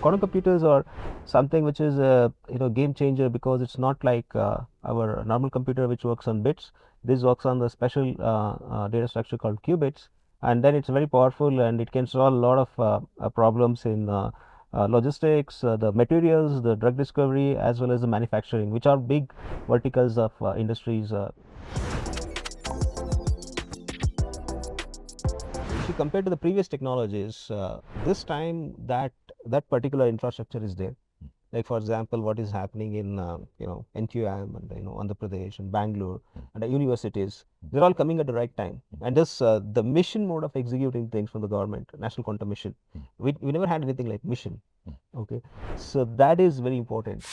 Quantum computers are something which is a game changer, because it's not like our normal computer which works on bits. This works on the special data structure called qubits, and then it's very powerful and it can solve a lot of problems in logistics, the materials, the drug discovery, as well as the manufacturing, which are big verticals of industries. If you compare to the previous technologies, this time that particular infrastructure is there. Like for example, what is happening in NQM and Andhra Pradesh and Bangalore and the universities, they're all coming at the right time. And this the mission mode of executing things from the government, National Quantum Mission, we never had anything like mission. Okay, so that is very important.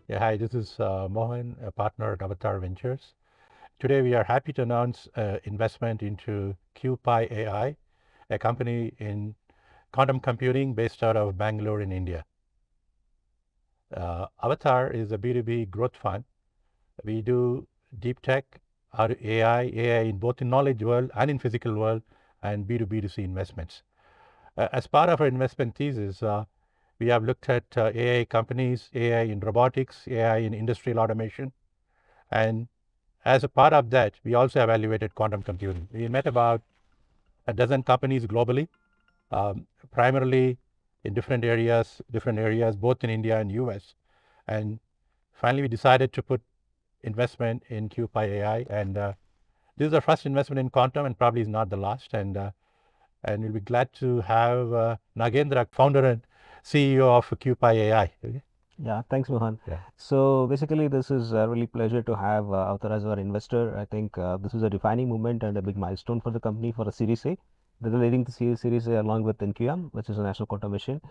Yeah, hi, this is Mohan, a partner at Avataar Ventures. Today we are happy to announce investment into QPi AI, a company in quantum computing based out of Bangalore in India. Avataar is a B2B growth fund. We do deep tech, AI in both the knowledge world and in physical world, and B2B2C investments. As part of our investment thesis, we have looked at AI companies, AI in robotics, AI in industrial automation, and as a part of that, we also evaluated quantum computing. We met about a dozen companies globally, primarily in different areas, both in India and US. And finally, we decided to put investment in QPi AI. And this is our first investment in quantum and probably is not the last. And we'll be glad to have Nagendra, founder and CEO of QPi AI. Okay? Yeah, thanks, Mohan. Yeah. So basically, this is a really pleasure to have Avataar as our investor. I think this is a defining moment and a big milestone for the company for a Series A. They're leading the Series A along with NQM, which is a National Quantum Mission.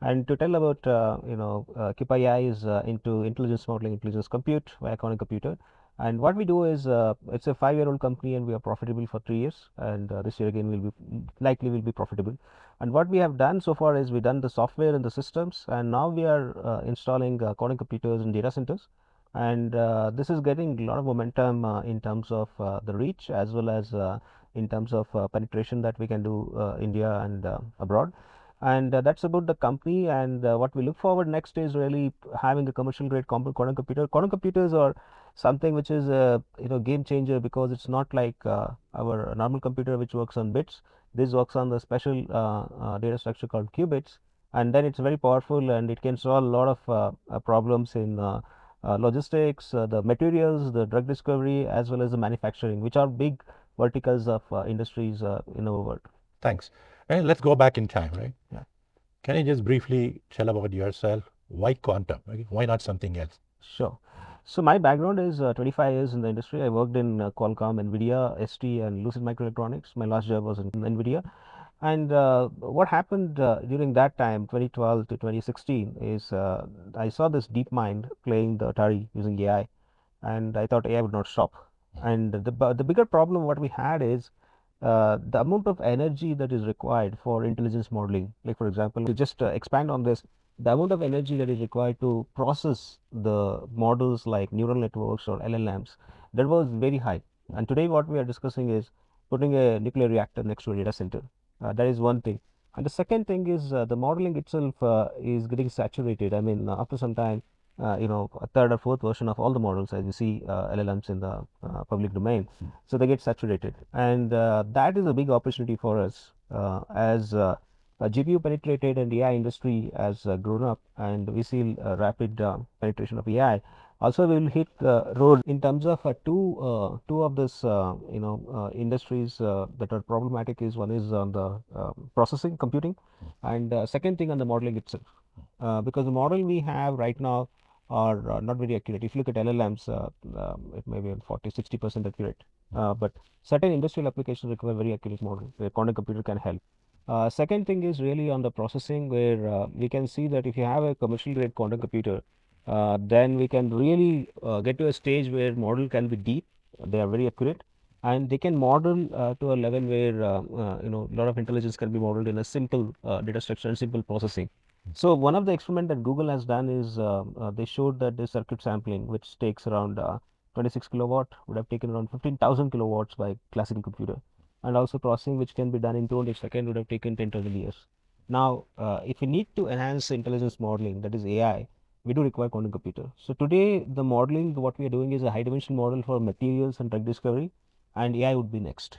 And to tell about, QPi AI is into intelligence modeling, intelligence compute via quantum computer. And what we do is, it's a 5-year-old company, and we are profitable for 3 years. And this year again, will be profitable. And what we have done so far is we've done the software and the systems, and now we are installing quantum computers in data centers. And this is getting a lot of momentum in terms of the reach, as well as in terms of penetration that we can do India and abroad. And that's about the company. And what we look forward next is really having a commercial grade quantum computer. Quantum computers are something which is a game changer, because it's not like our normal computer which works on bits. This works on the special data structure called qubits, and then it's very powerful and it can solve a lot of problems in logistics, the materials, the drug discovery, as well as the manufacturing, which are big verticals of industries in our world. Thanks. And let's go back in time, right? Yeah. Can you just briefly tell about yourself? Why quantum? Okay? Why not something else? Sure. So my background is 25 years in the industry. I worked in Qualcomm, Nvidia, ST, and Lucid Microelectronics. My last job was in Nvidia. And what happened during that time, 2012 to 2016, is I saw this DeepMind playing the Atari using AI, and I thought AI would not stop. And the bigger problem what we had is the amount of energy that is required for intelligence modeling. Like for example, to just expand on this, the amount of energy that is required to process the models like neural networks or LLMs, that was very high. And today what we are discussing is putting a nuclear reactor next to a data center. That is one thing. And the second thing is the modeling itself is getting saturated. I mean, after some time, a third or fourth version of all the models, as you see LLMs in the public domain, so they get saturated. And that is a big opportunity for us as GPU penetrated and AI industry has grown up, and we see rapid penetration of AI. Also, we will hit the road in terms of two of this industries that are problematic. Is one is on the processing computing, and second thing on the modeling itself, because the model we have right now are not very accurate. If you look at LLMs, it may be 40-60% accurate, but certain industrial applications require very accurate model where quantum computer can help. Second thing is really on the processing, where we can see that if you have a commercial grade quantum computer, then we can really get to a stage where model can be deep, they are very accurate, and they can model to a level where a lot of intelligence can be modeled in a simple data structure and simple processing. So one of the experiment that Google has done is they showed that the circuit sampling, which takes around 26 kilowatt would have taken around 15,000 kilowatts by classical computer. And also processing which can be done in 200 seconds would have taken 10,000 years. Now, if we need to enhance intelligence modeling, that is AI, we do require quantum computer. So today, the modeling, what we are doing is a high dimension model for materials and drug discovery, and AI would be next.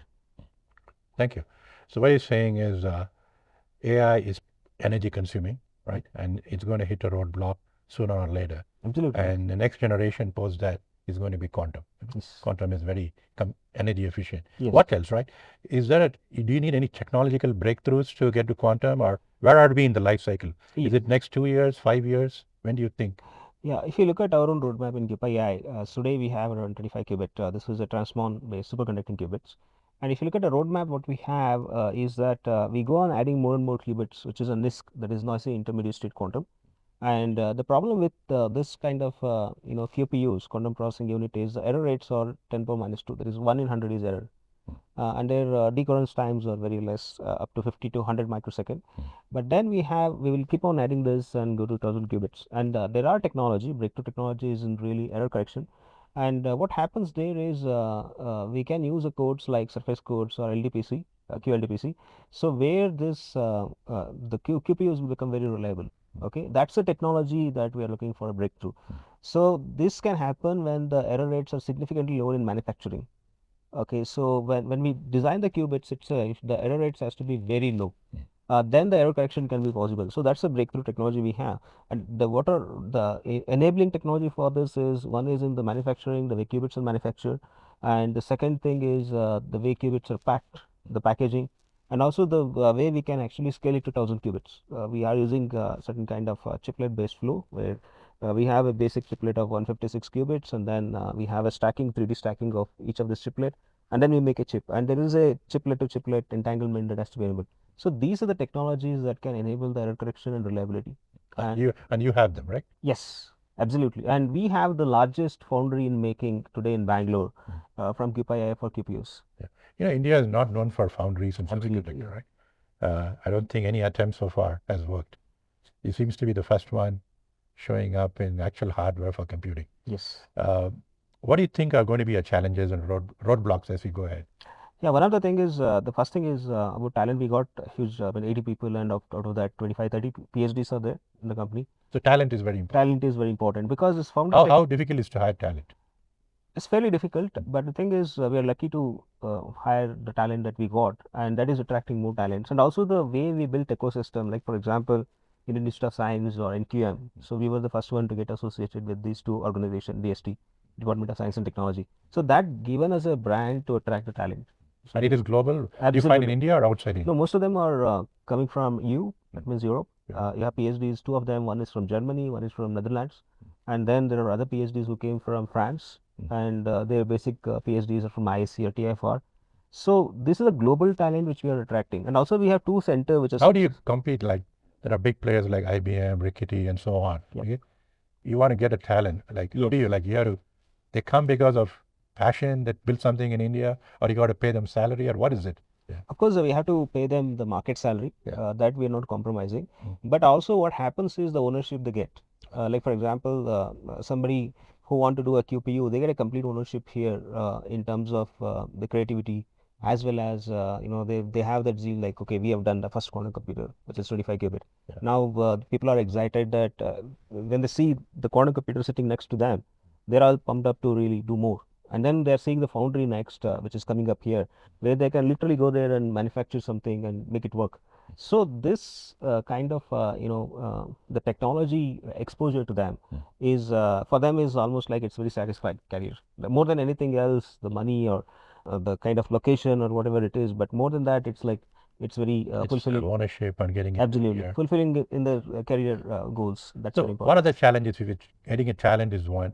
Thank you. So what you're saying is AI is energy consuming, right? And it's going to hit a roadblock sooner or later. Absolutely. And the next generation post that is going to be quantum. Yes. Quantum is very energy efficient. Yes. What else, right? Is there do you need any technological breakthroughs to get to quantum, or where are we in the life cycle? Is it next 2 years, 5 years? When do you think? Yeah, if you look at our own roadmap in QPi AI, today we have around 25 qubit. This is a transmon-based superconducting qubits. And if you look at the roadmap, what we have is that we go on adding more and more qubits, which is a NISQ, that is noisy intermediate state quantum. And the problem with this kind of QPUs, quantum processing unit, is the error rates are 10 power minus 2. That is 1 in 100 is error. And their decoherence times are very less, up to 50 to 100 microsecond. But then we will keep on adding this and go to 1000 qubits. And there are breakthrough technologies in really error correction. And what happens there is we can use codes like surface codes or LDPC, QLDPC. So where the QPUs will become very reliable. Okay, that's the technology that we are looking for a breakthrough. So this can happen when the error rates are significantly lower in manufacturing. Okay, so when we design the qubits itself, the error rates has to be very low. Then the error correction can be possible. So that's a breakthrough technology we have. And what are the enabling technology for this is, one is in the manufacturing, the way qubits are manufactured, and the second thing is the way qubits are packed, the packaging, and also the way we can actually scale it to 1000 qubits. We are using certain kind of chiplet based flow where we have a basic chiplet of 156 qubits, and then we have a stacking, 3D stacking of each of this chiplet, and then we make a chip, and there is a chiplet to chiplet entanglement that has to be enabled. So these are the technologies that can enable the error correction and reliability. And you have them, right? Yes, absolutely. And we have the largest foundry in making today in Bangalore from QPi AI for QPUs. Yeah. India is not known for foundries and semiconductor, right? I don't think any attempt so far has worked. It seems to be the first one showing up in actual hardware for computing. Yes. What do you think are going to be our challenges and roadblocks as we go ahead? Yeah, one of the thing is, the first thing is about talent. We got a huge, 80 people, and out of that 25, 30 PhDs are there in the company. So talent is very important. Talent is very important because it's found. How difficult is to hire talent? It's fairly difficult, but the thing is, we are lucky to hire the talent that we got, and that is attracting more talents. And also the way we built ecosystem, like for example, in Institute of Science or NQM. So we were the first one to get associated with these two organizations, DST, Department of Science and Technology. So that given us a brand to attract the talent. So and it is global? Absolutely. You find in India or outside India? No, most of them are coming from EU, that means Europe. You have PhDs, two of them, one is from Germany, one is from Netherlands. And then there are other PhDs who came from France, and their basic PhDs are from ISC or TFR. So this is a global talent which we are attracting. And also we have two centers which are... How do you compete? Like there are big players like IBM, Rickety, and so on. Okay? You want to get a talent. Like who do you like? You have to, they come because of passion that built something in India, or you got to pay them salary, or what is it? Of course, we have to pay them the market salary. That we are not compromising. But also what happens is the ownership they get. Like for example, somebody who want to do a QPU, they get a complete ownership here in terms of the creativity, as well as they have that zeal, like, okay, we have done the first quantum computer, which is 25 qubit. Now people are excited that when they see the quantum computer sitting next to them, they're all pumped up to really do more. And then they're seeing the foundry next, which is coming up here, where they can literally go there and manufacture something and make it work. So this kind of the technology exposure to them is for them is almost like it's very satisfied career. More than anything else, the money or the kind of location or whatever it is, but more than that, it's like it's very fulfilling. Ownership and getting absolutely fulfilling in the career goals. That's so very important. One of the challenges with getting a talent is one.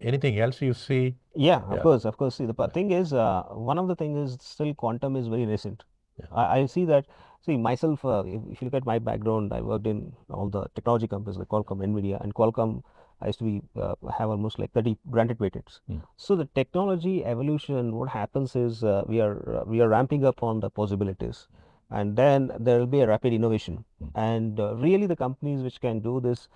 Anything else you see? Yeah, of course. See, the thing is, one of the things is still quantum is very recent. I see that. See, myself, if you look at my background, I worked in all the technology companies like Qualcomm, NVIDIA, and Qualcomm. I used to be have almost like 30 granted patents. So the technology evolution, what happens is we are ramping up on the possibilities, and then there will be a rapid innovation. And really, the companies which can do this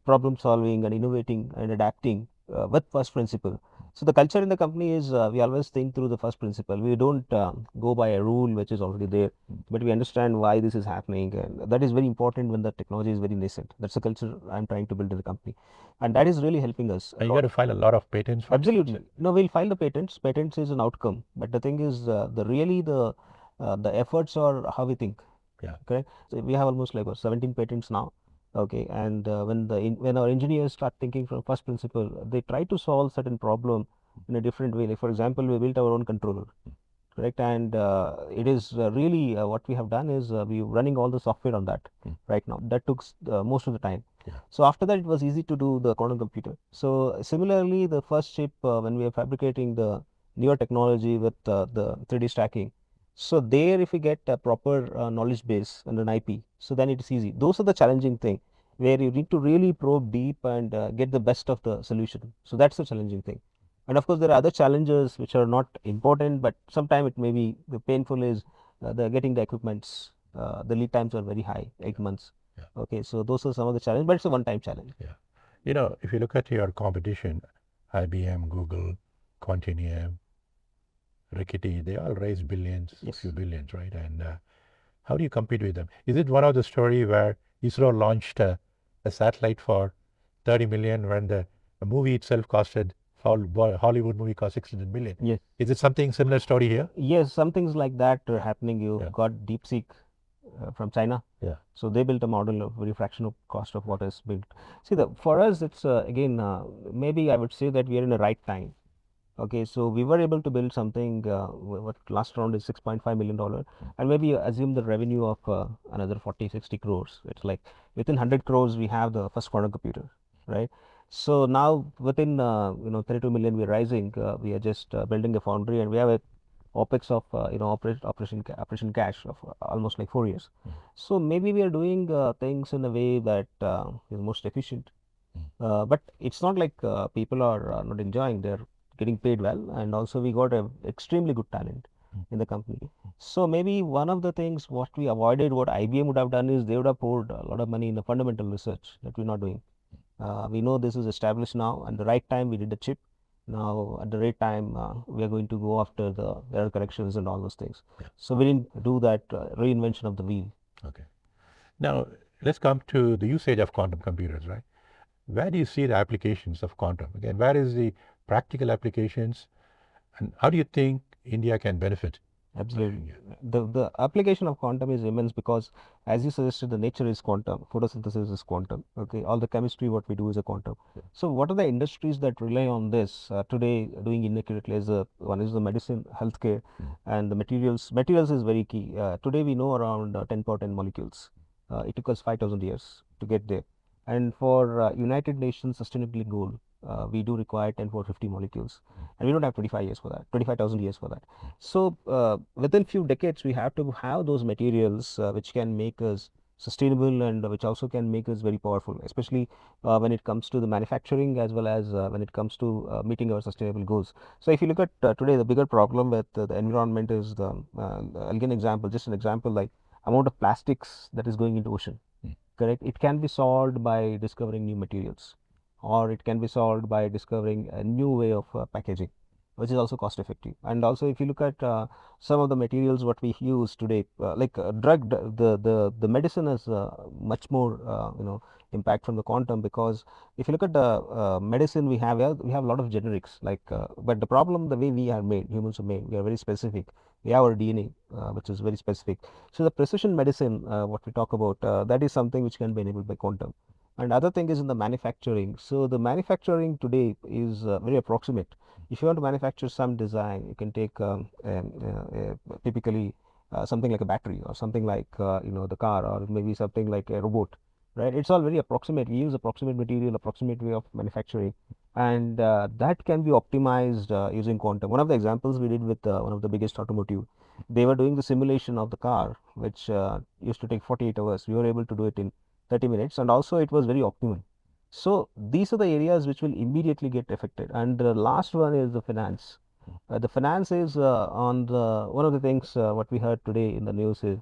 problem solving and innovating and adapting with first principle, So the culture in the company is we always think through the first principle. We don't go by a rule which is already there, but we understand why this is happening, and that is very important when the technology is very nascent. That's the culture I'm trying to build in the company, and that is really helping us a And you got lot. to file a lot of patents for this. Absolutely. No, we'll file the patents. Patents is an outcome, but the thing is, the efforts are how we think. Yeah. Correct. So we have almost like what, 17 patents now. Okay, and when our engineers start thinking from first principle, they try to solve certain problem in a different way. Like for example, we built our own controller, correct, and it is really what we have done is we running all the software on that right now. That took most of the time. Yeah. So after that, it was easy to do the quantum computer. So similarly, the first chip when we are fabricating the newer technology with the 3D stacking, so there if we get a proper knowledge base and an IP, so then it is easy. Those are the challenging thing where you need to really probe deep and get the best of the solution. So that's the challenging thing. And of course, there are other challenges which are not important, but sometimes it may be the painful is the getting the equipments. The lead times are very high, 8 months. Yeah. Okay, so those are some of the challenges, but it's a one-time challenge. Yeah. You know, if you look at your competition, IBM, Google, Quantinuum, Rickety, they all raise billions, a Yes. few billions, right? And how do you compete with them? Is it one of the story where ISRO launched a satellite for 30 million when the movie itself costed, Hollywood movie cost 600 million? Yes. Is it something similar story here? Yes, some things like that are happening. You Yeah. got DeepSeek from China. Yeah. So they built a model of very fraction of cost of what is built. See, for us, it's again maybe I would say that we are in the right time. Okay, so we were able to build something. What last round is $6.5 million, and maybe assume the revenue of another 40, 60 crores. It's like within 100 crores we have the first quantum computer, right? So now within 32 million we're rising. We are just building a foundry, and we have a opex of operation cash of almost like 4 years. So maybe we are doing things in a way that is most efficient. But it's not like people are not enjoying; they're getting paid well, and also we got a extremely good talent in the company. So maybe one of the things what we avoided, what IBM would have done is they would have poured a lot of money in the fundamental research that we're not doing. We know this is established now, and the right time we did the chip. Now at the right time we are going to go after the error corrections and all those things. Yeah. So we didn't do that reinvention of the wheel. Okay. Now, let's come to the usage of quantum computers, right? Where do you see the applications of quantum? Again, where is the practical applications and how do you think India can benefit? Absolutely. The application of quantum is immense because, as you suggested, the nature is quantum, photosynthesis is quantum. Okay, all the chemistry what we do is a quantum. So, what are the industries that rely on this today doing inaccurately? One is the medicine, healthcare, and the materials. Materials is very key. Today we know around 10 power 10 molecules. It took us 5,000 years to get there. And for United Nations sustainability goal, we do require 10 power 50 molecules, and we don't have 25 years for that, 25,000 years for that. So within few decades, we have to have those materials which can make us sustainable and which also can make us very powerful, especially when it comes to the manufacturing as well as when it comes to meeting our sustainable goals. So if you look at today, the bigger problem with the environment is I'll give an example, just an example like amount of plastics that is going into ocean. Correct. It can be solved by discovering new materials, or it can be solved by discovering a new way of packaging, which is also cost effective. And also if you look at some of the materials what we use today, like the medicine has much more impact from the quantum, because if you look at the medicine we have a lot of generics, like but the problem, the way we are made, humans are made, we are very specific. We have our DNA which is very specific. So the precision medicine what we talk about, that is something which can be enabled by quantum. And other thing is in the manufacturing. So the manufacturing today is very approximate. If you want to manufacture some design, you can take typically something like a battery, or something like the car, or maybe something like a robot, right? It's all very approximate. We use approximate material, approximate way of manufacturing, and that can be optimized using quantum. One of the examples we did with one of the biggest automotive, they were doing the simulation of the car, which used to take 48 hours. We were able to do it in 30 minutes, and also it was very optimal. So these are the areas which will immediately get affected. And the last one is the finance. The finance is on the one of the things what we heard today in the news is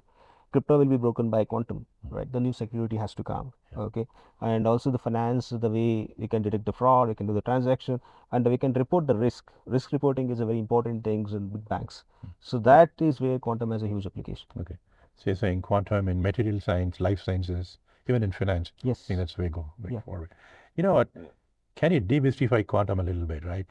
crypto will be broken by quantum, right? The new security has to come. Okay, and also the finance, the way we can detect the fraud, we can do the transaction, and we can report the risk. Risk reporting is a very important thing in big banks. So that is where quantum has a huge application. Okay. So you're saying quantum in material science, life sciences, even in finance. Yes. I think that's the way go Yeah. forward. You know what? Can you demystify quantum a little bit, right?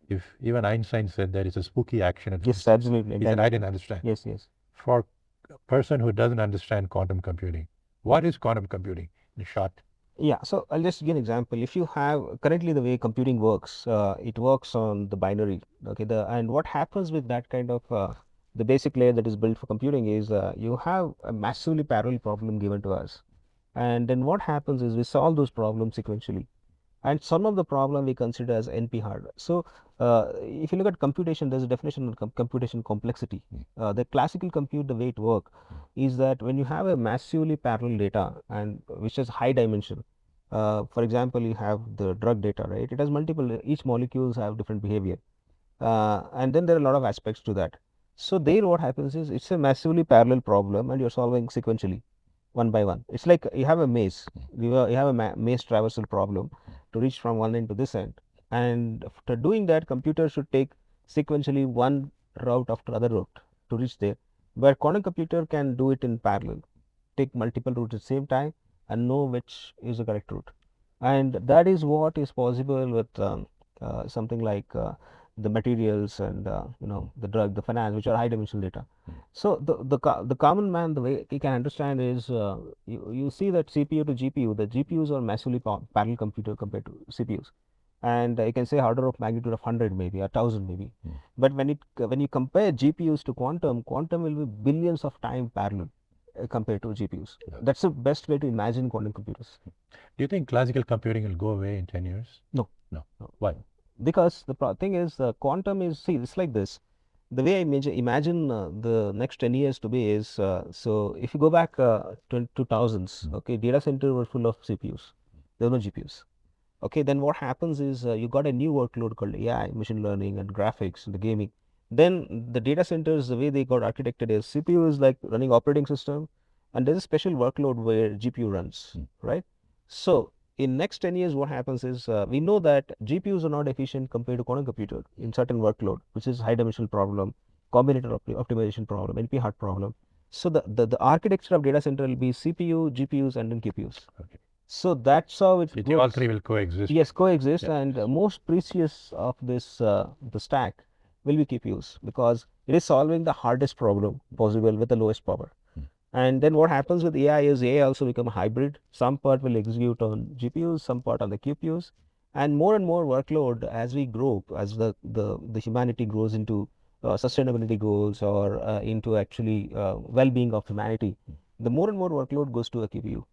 If even Einstein said that it's a spooky action at Yes, first, absolutely. he said, Entirely. I didn't understand. Yes, yes. For a person who doesn't understand quantum computing, what is quantum computing in short? Yeah, so I'll just give an example. If you have currently the way computing works, it works on the binary. Okay, and what happens with that kind of the basic layer that is built for computing is you have a massively parallel problem given to us, and then what happens is we solve those problems sequentially, and some of the problem we consider as NP hard. So if you look at computation, there's a definition of computation complexity. The classical compute, the way it work is that when you have a massively parallel data and which has high dimension, for example, you have the drug data, right? It has multiple, each molecules have different behavior, and then there are a lot of aspects to that. So there what happens is it's a massively parallel problem and you're solving sequentially one by one. It's like you have a maze. You have a maze traversal problem to reach from one end to this end. And after doing that, computer should take sequentially one route after other route to reach there. Where quantum computer can do it in parallel, take multiple routes at the same time and know which is the correct route. And that is what is possible with something like the materials and the drug, the finance, which are high dimensional data. So the common man, the way he can understand is you see that CPU to GPU, the GPUs are massively parallel computer compared to CPUs, and you can say order of magnitude of 100 maybe, 1,000 maybe. But when you compare GPUs to quantum, quantum will be billions of times parallel compared to GPUs. That's the best way to imagine quantum computers. Do you think classical computing will go away in 10 years? No. No. Why? Because the thing is, quantum is, see, it's like this. The way I imagine the next 10 years to be is, so if you go back to 2000s, okay, data center were full of CPUs. There were no GPUs. Okay, then what happens is you got a new workload called AI, machine learning and graphics and the gaming. Then the data centers, the way they got architected is CPU is like running operating system, and there's a special workload where GPU runs, right? So in next 10 years, what happens is we know that GPUs are not efficient compared to quantum computer in certain workload, which is high dimensional problem, combinator optimization problem, NP hard problem. So the architecture of data center will be CPU, GPUs, and then QPUs. Okay. So that's how it works. All three will coexist. Yes, coexist, and most precious of this the stack will be QPUs because it is solving the hardest problem possible with the lowest power. And then what happens with AI is AI also become a hybrid. Some part will execute on GPUs, some part on the QPUs, and more workload as we grow, as the humanity grows into sustainability goals or into actually well-being of humanity, the more and more workload goes to a QPU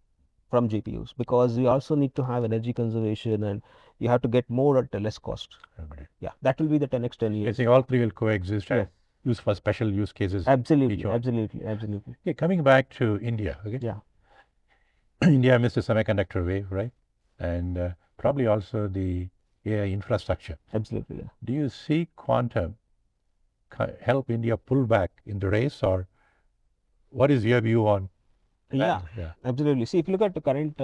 from GPUs because we also need to have energy conservation and you have to get more at a less cost. Okay. Yeah, that will be the next 10 I years. think all three will coexist. Yes. Use for special use cases. Absolutely, absolutely, absolutely. Okay, coming back to India. Okay. Yeah. India missed the semiconductor wave, right? And probably also the AI infrastructure. Absolutely. Yeah. Do you see quantum help India pull back in the race, or what is your view on? Yeah, absolutely. See, if you look at the current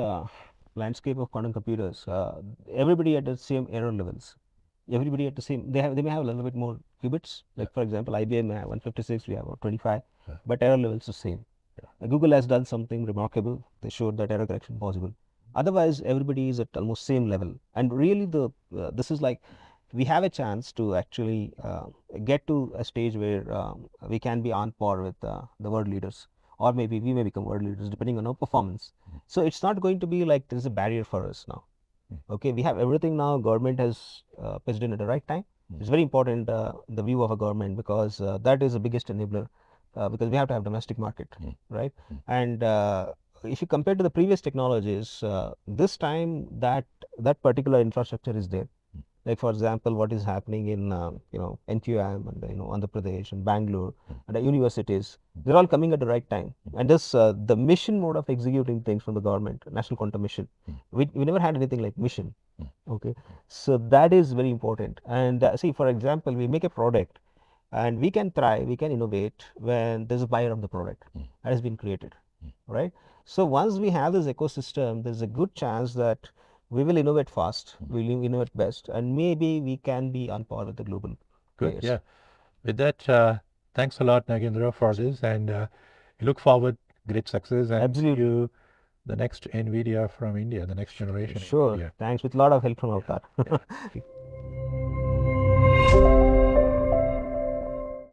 landscape of quantum computers, everybody at the same error levels. Everybody at the same, they may have a little bit more qubits. Like for example, IBM may have 156, we have 25, but error levels the same. Google has done something remarkable. They showed that error correction possible. Otherwise, everybody is at almost same level. And really, this is like we have a chance to actually get to a stage where we can be on par with the world leaders, or maybe we may become world leaders depending on our performance. So it's not going to be like there is a barrier for us now. Okay, we have everything now. Government has pitched in at the right time. It's very important the view of a government because that is the biggest enabler because we have to have domestic market, right? And if you compare to the previous technologies, this time that particular infrastructure is there. Like for example, what is happening in NQM and Andhra Pradesh and Bangalore and the universities, they're all coming at the right time. And this the mission mode of executing things from the government, National Quantum Mission, we never had anything like mission. Okay, so that is very important. And see, for example, we make a product and we can try, we can innovate when there's a buyer of the product that has been created. right? So once we have this ecosystem, there's a good chance that we will innovate fast, we will innovate best, and maybe we can be on par with the global Good. players. Yeah. With that, thanks a lot, Nagendra, for this, and look forward great success, and see Absolutely. you the next NVIDIA from India, the next generation Sure. NVIDIA. Thanks, with a lot of help from Avataar. Yeah.